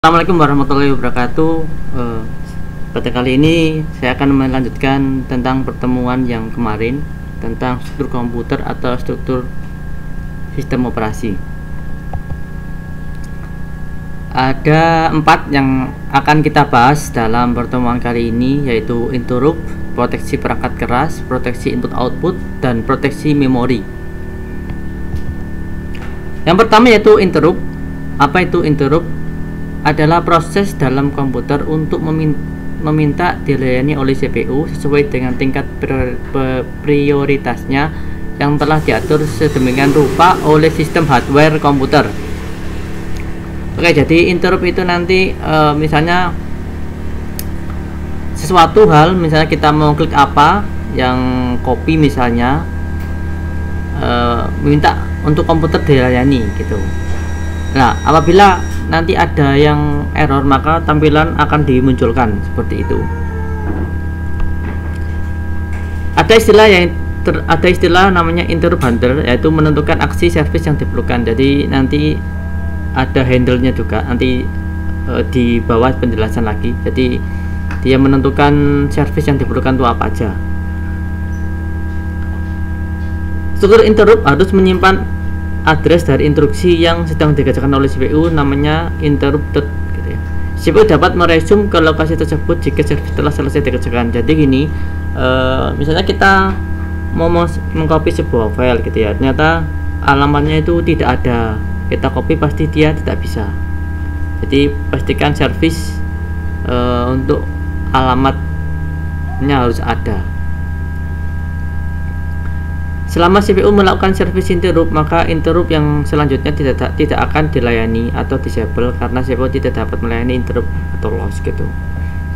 Assalamualaikum warahmatullahi wabarakatuh. Pada kali ini saya akan melanjutkan tentang pertemuan yang kemarin tentang struktur komputer atau struktur sistem operasi. Ada 4 yang akan kita bahas dalam pertemuan kali ini, yaitu interrupt, proteksi perangkat keras, proteksi input-output, dan proteksi memori. Yang pertama yaitu interrupt. Apa itu interrupt? Adalah proses dalam komputer untuk meminta dilayani oleh CPU sesuai dengan tingkat prioritasnya yang telah diatur sedemikian rupa oleh sistem hardware komputer. Oke, jadi interrupt itu nanti misalnya sesuatu hal, misalnya kita mau klik apa yang copy misalnya, minta untuk komputer dilayani gitu. Nah, apabila nanti ada yang error, maka tampilan akan dimunculkan seperti itu. Ada istilah namanya interrupt handler, yaitu menentukan aksi service yang diperlukan. Jadi nanti ada handle-nya juga, nanti di bawah penjelasan lagi. Jadi dia menentukan service yang diperlukan itu apa aja. Struktur interrupt harus menyimpan address dari instruksi yang sedang dikerjakan oleh CPU, namanya interrupted gitu ya. CPU dapat meresume ke lokasi tersebut jika service telah selesai dikerjakan. Jadi gini, misalnya kita mau mengcopy sebuah file gitu ya, ternyata alamatnya itu tidak ada, kita copy pasti dia tidak bisa. Jadi pastikan service untuk alamatnya harus ada. Selama CPU melakukan service interrupt, maka interrupt yang selanjutnya tidak akan dilayani atau disable karena CPU tidak dapat melayani interrupt atau loss gitu.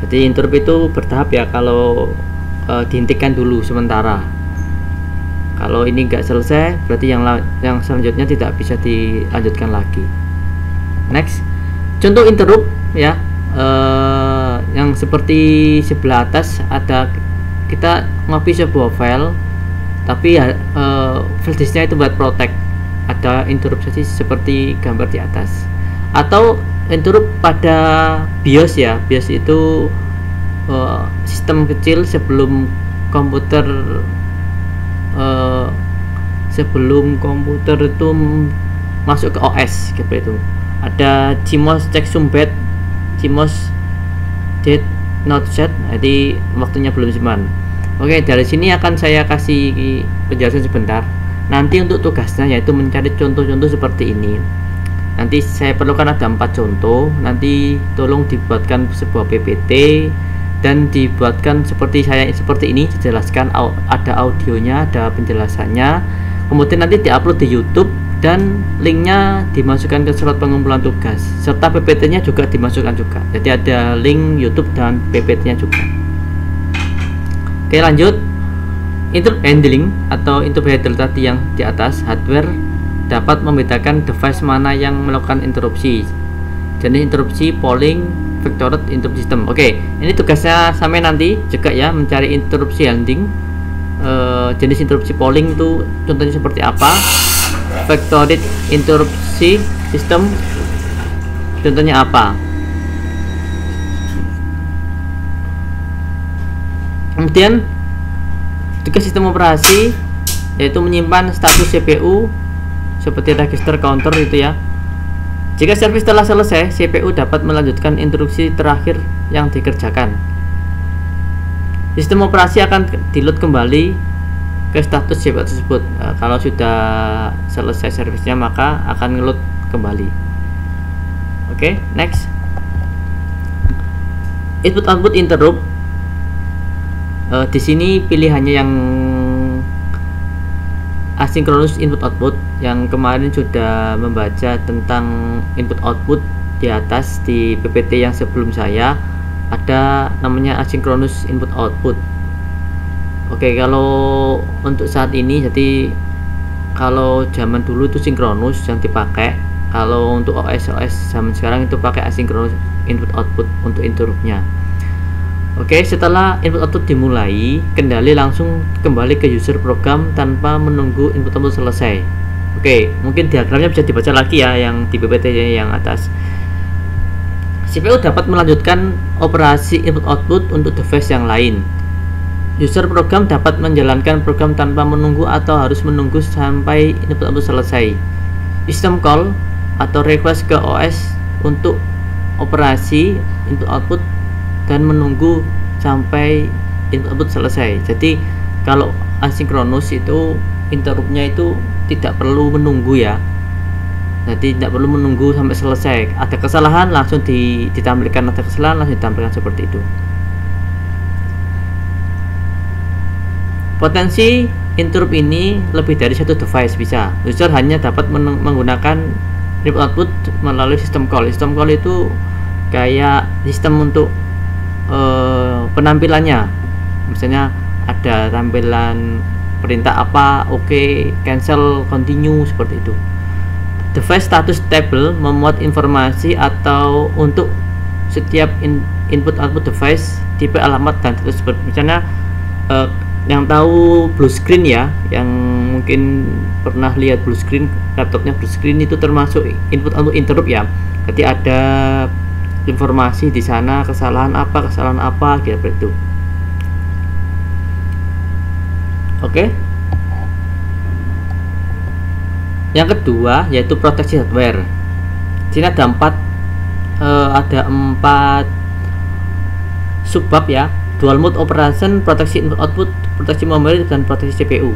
Jadi interrupt itu bertahap ya, kalau dihentikan dulu sementara. Kalau ini enggak selesai, berarti yang selanjutnya tidak bisa dilanjutkan lagi. Next, contoh interrupt ya, yang seperti sebelah atas ada, kita ngopi sebuah file tapi ya flash disknya itu buat protect, ada interrupsi seperti gambar di atas. Atau interrupt pada BIOS ya, BIOS itu sistem kecil sebelum komputer itu masuk ke OS seperti itu. Ada CMOS checksum bed, CMOS date not set, jadi waktunya belum siman. Oke, dari sini akan saya kasih penjelasan sebentar. Nanti untuk tugasnya yaitu mencari contoh-contoh seperti ini. Nanti saya perlukan ada 4 contoh. Nanti tolong dibuatkan sebuah PPT dan dibuatkan seperti ini, dijelaskan, ada audionya, ada penjelasannya. Kemudian nanti diupload di YouTube dan linknya dimasukkan ke slot pengumpulan tugas, serta PPT-nya juga dimasukkan juga. Jadi ada link YouTube dan PPT-nya juga. Oke, lanjut. Interrupt handling atau interrupt handler tadi yang di atas, hardware dapat membedakan device mana yang melakukan interupsi. Jenis interupsi polling, vectored interrupt system. Oke, ini tugasnya sampai nanti juga ya, mencari interupsi handling. Jenis interupsi polling itu contohnya seperti apa, vectored interupsi system contohnya apa. Kemudian tugas sistem operasi yaitu menyimpan status CPU seperti register counter itu ya. Jika service telah selesai, CPU dapat melanjutkan instruksi terakhir yang dikerjakan. Sistem operasi akan di-load kembali ke status CPU tersebut. Kalau sudah selesai servicenya, maka akan nge-load kembali. Oke, next. Input output interrupt. Di sini pilihannya yang asynchronous input output. Yang kemarin sudah membaca tentang input output di atas di PPT yang sebelum saya, ada namanya asynchronous input output. Oke, kalau untuk saat ini, jadi kalau zaman dulu itu sinkronus yang dipakai. Kalau untuk OS zaman sekarang itu pakai asynchronous input output untuk interruptnya. Oke, setelah input output dimulai, kendali langsung kembali ke user program tanpa menunggu input output selesai. Oke, mungkin diagramnya bisa dibaca lagi ya yang di PPT yang atas. CPU dapat melanjutkan operasi input-output untuk device yang lain. User program dapat menjalankan program tanpa menunggu atau harus menunggu sampai input-output selesai. System call atau request ke OS untuk operasi input-output dan menunggu sampai input-output selesai. Jadi kalau asinkronus itu interruptnya itu tidak perlu menunggu ya. Jadi tidak perlu menunggu sampai selesai. Ada kesalahan langsung ditampilkan, ada kesalahan langsung ditampilkan seperti itu. Potensi interrupt ini lebih dari satu device bisa. User hanya dapat menggunakan input output melalui sistem call. Sistem call itu kayak sistem untuk penampilannya. Misalnya ada tampilan perintah apa, oke, cancel, continue, seperti itu. Device status table memuat informasi atau untuk setiap input output device, tipe, alamat, dan status. Misalnya yang tahu blue screen ya, yang mungkin pernah lihat blue screen, laptopnya blue screen itu termasuk input output interrupt ya. Jadi ada informasi di sana, kesalahan apa gitu itu. Oke. Yang kedua yaitu proteksi hardware. Di sini ada empat subbab ya. Dual mode operation, proteksi input output, proteksi memori, dan proteksi CPU.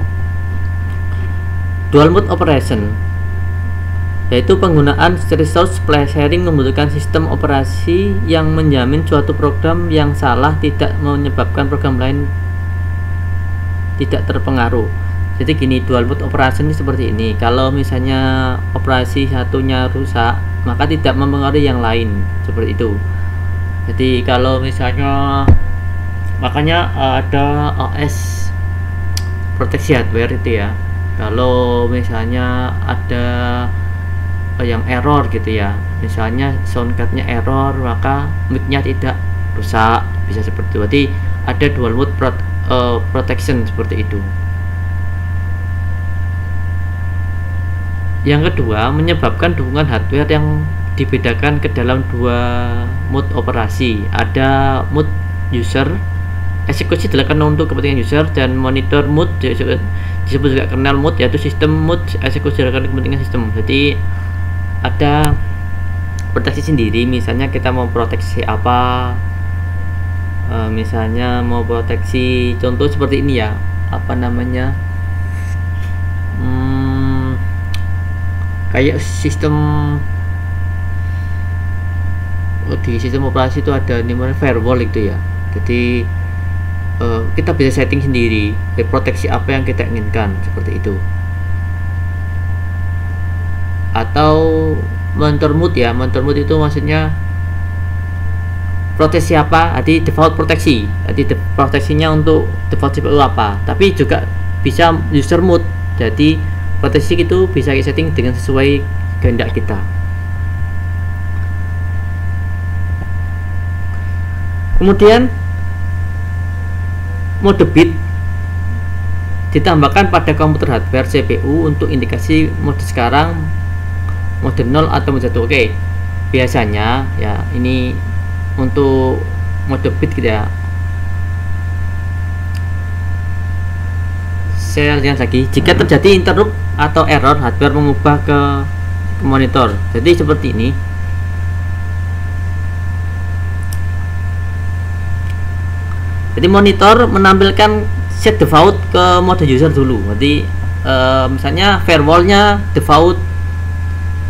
Dual mode operation yaitu penggunaan resource sharing membutuhkan sistem operasi yang menjamin suatu program yang salah tidak menyebabkan program lain tidak terpengaruh. Jadi gini, dual mode operation ini seperti ini. Kalau misalnya operasi satunya rusak, maka tidak mempengaruhi yang lain, seperti itu. Jadi kalau misalnya, makanya ada OS proteksi hardware itu ya. Kalau misalnya ada yang error gitu ya, misalnya soundcardnya error, maka mic-nya tidak rusak, bisa seperti itu. Jadi ada dual mode protection seperti itu. Yang kedua, menyebabkan dukungan hardware yang dibedakan ke dalam dua mode operasi. Ada mode user, eksekusi dilakukan untuk kepentingan user, dan monitor mode disebut juga kernel mode, yaitu sistem mode, eksekusi dilakukan kepentingan sistem. Jadi ada proteksi sendiri. Misalnya kita mau proteksi apa, misalnya mau proteksi, contoh seperti ini ya, apa namanya, kayak sistem di sistem operasi itu ada namanya firewall itu ya. Jadi kita bisa setting sendiri proteksi apa yang kita inginkan, seperti itu. Atau monitor mode ya, monitor mode itu maksudnya proteksi apa, jadi default proteksi, jadi proteksinya untuk default CPU apa, tapi juga bisa user mode, jadi proteksi itu bisa kita setting dengan sesuai kehendak kita. Kemudian mode bit ditambahkan pada komputer hardware CPU untuk indikasi mode sekarang, mode 0 atau mode 1. Oke, biasanya ya ini untuk mode bit gitu ya. Saya lihat lagi, jika terjadi interrupt atau error, hardware mengubah ke monitor. Jadi seperti ini. Jadi monitor menampilkan set default ke mode user dulu. Jadi misalnya firewallnya default,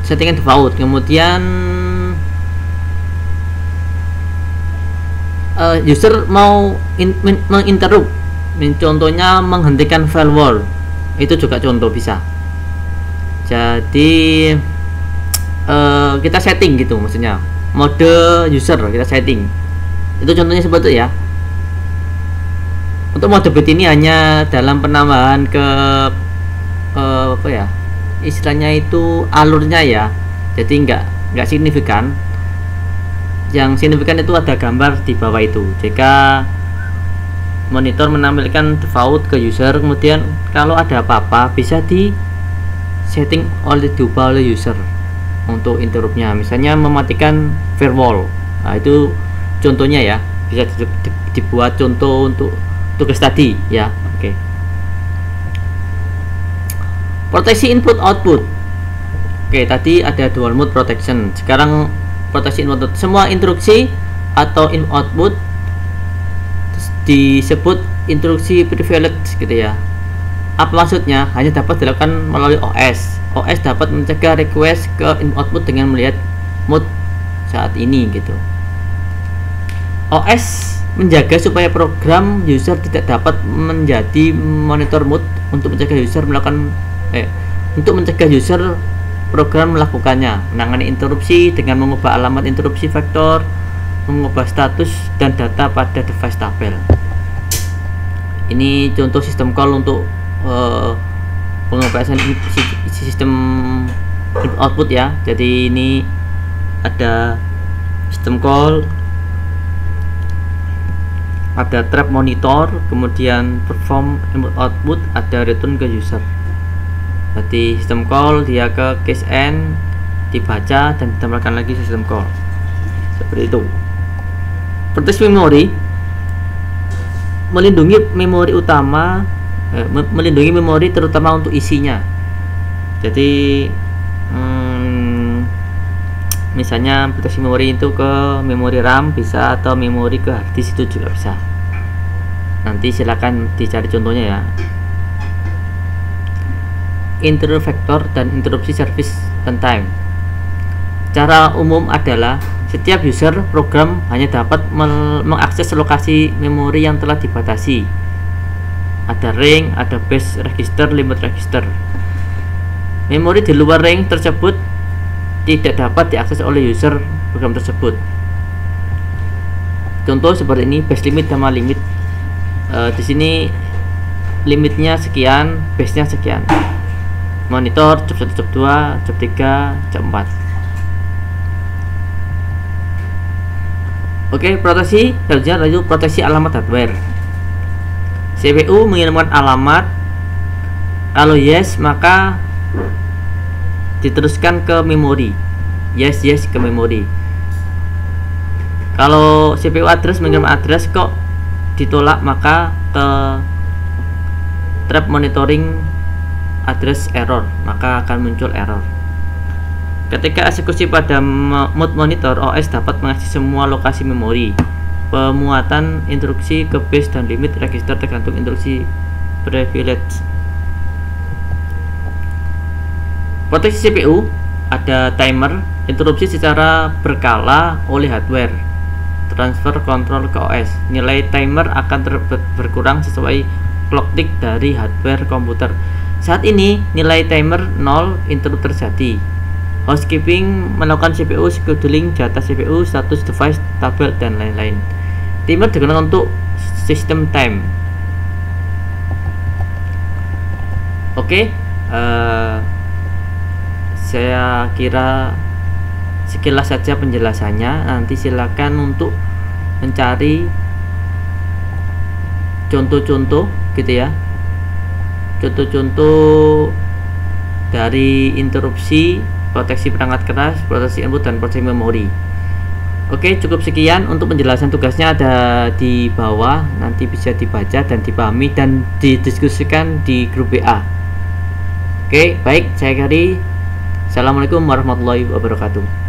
settingan default, kemudian user mau menginterrupt, contohnya menghentikan firewall, itu juga contoh bisa. Jadi kita setting gitu, maksudnya mode user kita setting, itu contohnya seperti itu ya. Untuk mode bit ini hanya dalam penambahan ke apa ya, istilahnya itu alurnya ya, jadi nggak signifikan. Yang signifikan itu ada gambar di bawah itu. Jika monitor menampilkan default ke user, kemudian kalau ada apa-apa bisa di setting diubah oleh user untuk interruptnya. Misalnya mematikan firewall, Nah, itu contohnya ya, bisa dibuat contoh untuk tugas tadi ya. Oke. Proteksi input output. Oke, tadi ada dual mode protection. Sekarang proteksi input output. Semua instruksi atau input output disebut instruksi privilege gitu ya. Apa maksudnya? Hanya dapat dilakukan melalui OS. OS dapat mencegah request ke input output dengan melihat mode saat ini gitu. OS menjaga supaya program user tidak dapat menjadi monitor mode untuk mencegah user melakukan program melakukannya, menangani interupsi dengan mengubah alamat interupsi vektor, mengubah status dan data pada device tabel. Ini contoh sistem call untuk pengoperasian sistem output ya. Jadi ini ada sistem call, ada trap monitor, kemudian perform input output, ada return ke user. Jadi sistem call dia ke case end, dibaca dan ditambahkan lagi sistem call seperti itu. Proteksi memori melindungi memori utama, melindungi memori terutama untuk isinya. Jadi misalnya proteksi memori itu ke memori RAM bisa, atau memori ke hard disk itu juga bisa. Nanti silakan dicari contohnya ya. Interrupt vector dan interupsi service runtime. Cara umum adalah setiap user program hanya dapat mengakses lokasi memori yang telah dibatasi. Ada ring, ada base register, limit register. Memori di luar ring tersebut tidak dapat diakses oleh user program tersebut. Contoh seperti ini, base limit sama limit. Di sini limitnya sekian, base-nya sekian. Monitor job 1, job 2, job 3, job 4. Oke, proteksi selanjutnya yaitu proteksi alamat hardware. CPU mengirimkan alamat, kalau yes maka diteruskan ke memori. Yes ke memori. Kalau CPU address mengirim address kok ditolak, maka ke trap monitoring address error, maka akan muncul error. Ketika eksekusi pada mode monitor, OS dapat mengakses semua lokasi memori. Pemuatan instruksi ke base dan limit register tergantung instruksi privilege. Proteksi CPU, ada timer, interupsi secara berkala oleh hardware, transfer kontrol ke OS. Nilai timer akan berkurang sesuai clock tick dari hardware komputer. Saat ini nilai timer 0, interrupt terjadi. Housekeeping melakukan CPU scheduling data CPU, status device, tabel dan lain-lain. Timer digunakan untuk system time. Oke, saya kira sekilas saja penjelasannya. Nanti silakan untuk mencari contoh-contoh gitu ya, contoh-contoh dari interupsi, proteksi perangkat keras, proteksi input dan proteksi memori. Oke, cukup sekian untuk penjelasan tugasnya, ada di bawah, nanti bisa dibaca dan dipahami dan didiskusikan di grup WA. Oke, baik, saya Kari. Assalamualaikum warahmatullahi wabarakatuh.